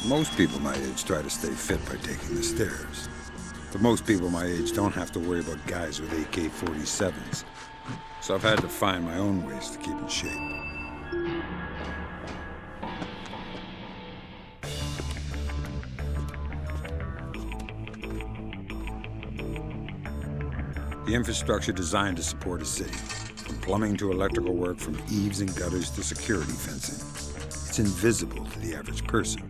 Most people my age try to stay fit by taking the stairs. But most people my age don't have to worry about guys with AK-47s. So I've had to find my own ways to keep in shape. The infrastructure designed to support a city, from plumbing to electrical work, from eaves and gutters to security fencing. It's invisible to the average person.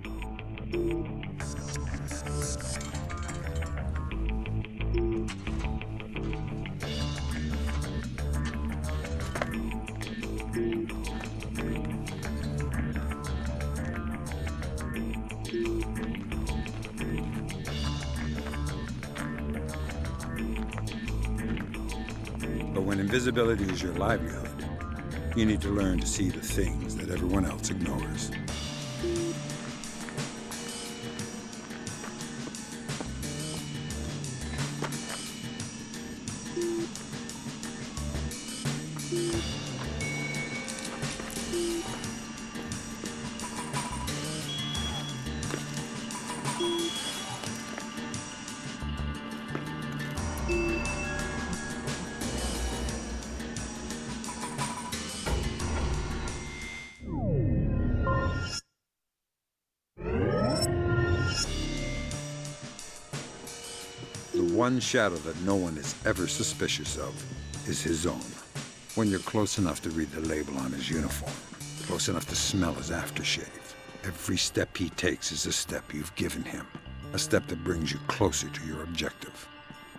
But when invisibility is your livelihood, you need to learn to see the things that everyone else ignores. The one shadow that no one is ever suspicious of is his own. When you're close enough to read the label on his uniform, close enough to smell his aftershave, every step he takes is a step you've given him, a step that brings you closer to your objective.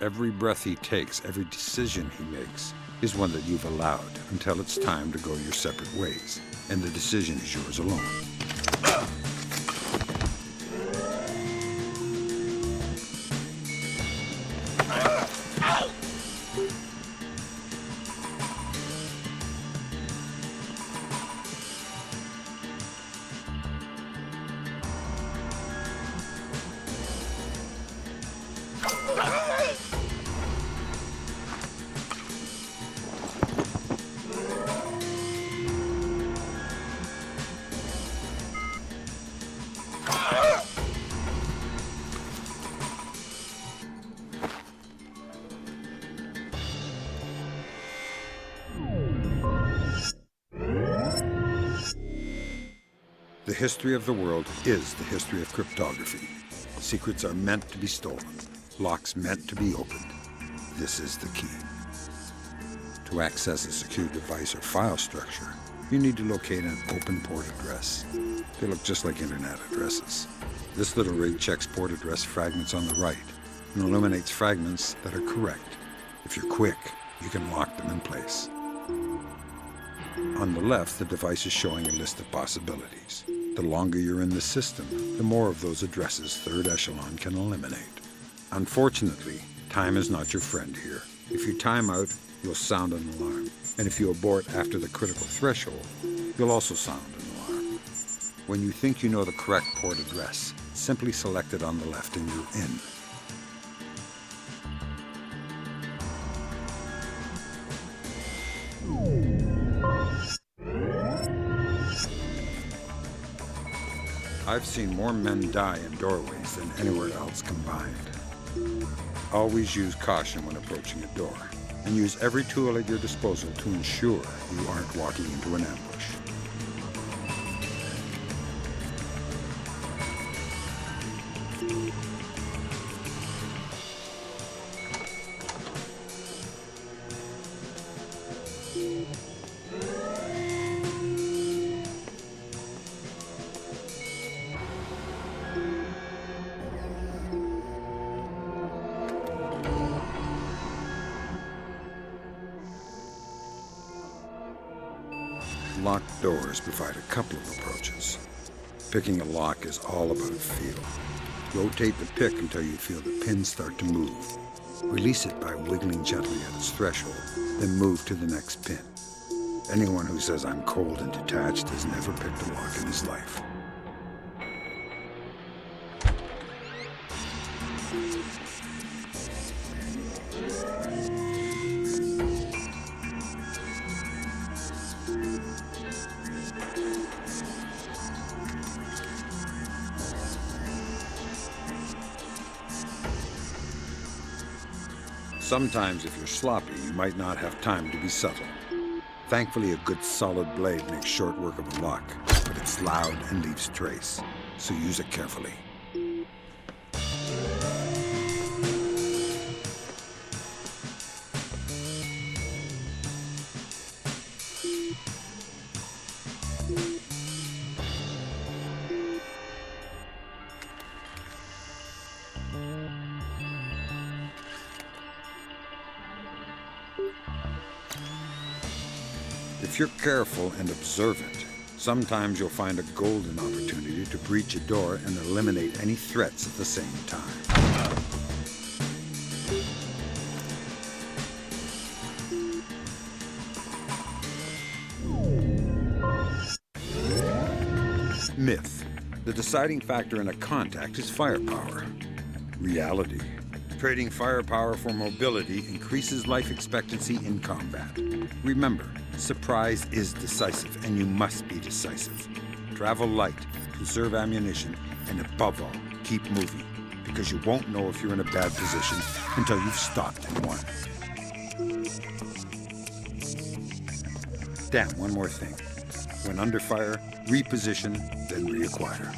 Every breath he takes, every decision he makes, is one that you've allowed until it's time to go your separate ways, and the decision is yours alone. The history of the world is the history of cryptography. Secrets are meant to be stolen, locks meant to be opened. This is the key. To access a secure device or file structure, you need to locate an open port address. They look just like internet addresses. This little rig checks port address fragments on the right and eliminates fragments that are correct. If you're quick, you can lock them in place. On the left, the device is showing a list of possibilities. The longer you're in the system, the more of those addresses third echelon can eliminate. Unfortunately, time is not your friend here. If you time out, you'll sound an alarm. And if you abort after the critical threshold, you'll also sound an alarm. When you think you know the correct port address, simply select it on the left and you're in. I've seen more men die in doorways than anywhere else combined. Always use caution when approaching a door, and use every tool at your disposal to ensure you aren't walking into an ambush. Locked doors provide a couple of approaches. Picking a lock is all about feel. Rotate the pick until you feel the pin start to move. Release it by wiggling gently at its threshold, then move to the next pin. Anyone who says I'm cold and detached has never picked a lock in his life. Sometimes if you're sloppy, you might not have time to be subtle. Thankfully, a good solid blade makes short work of a lock, but it's loud and leaves trace, so use it carefully. If you're careful and observant, sometimes you'll find a golden opportunity to breach a door and eliminate any threats at the same time. Myth. The deciding factor in a contact is firepower. Reality. Trading firepower for mobility increases life expectancy in combat. Remember, surprise is decisive, and you must be decisive. Travel light, conserve ammunition, and above all, keep moving, because you won't know if you're in a bad position until you've stopped and won. Damn, one more thing. When under fire, reposition, then reacquire.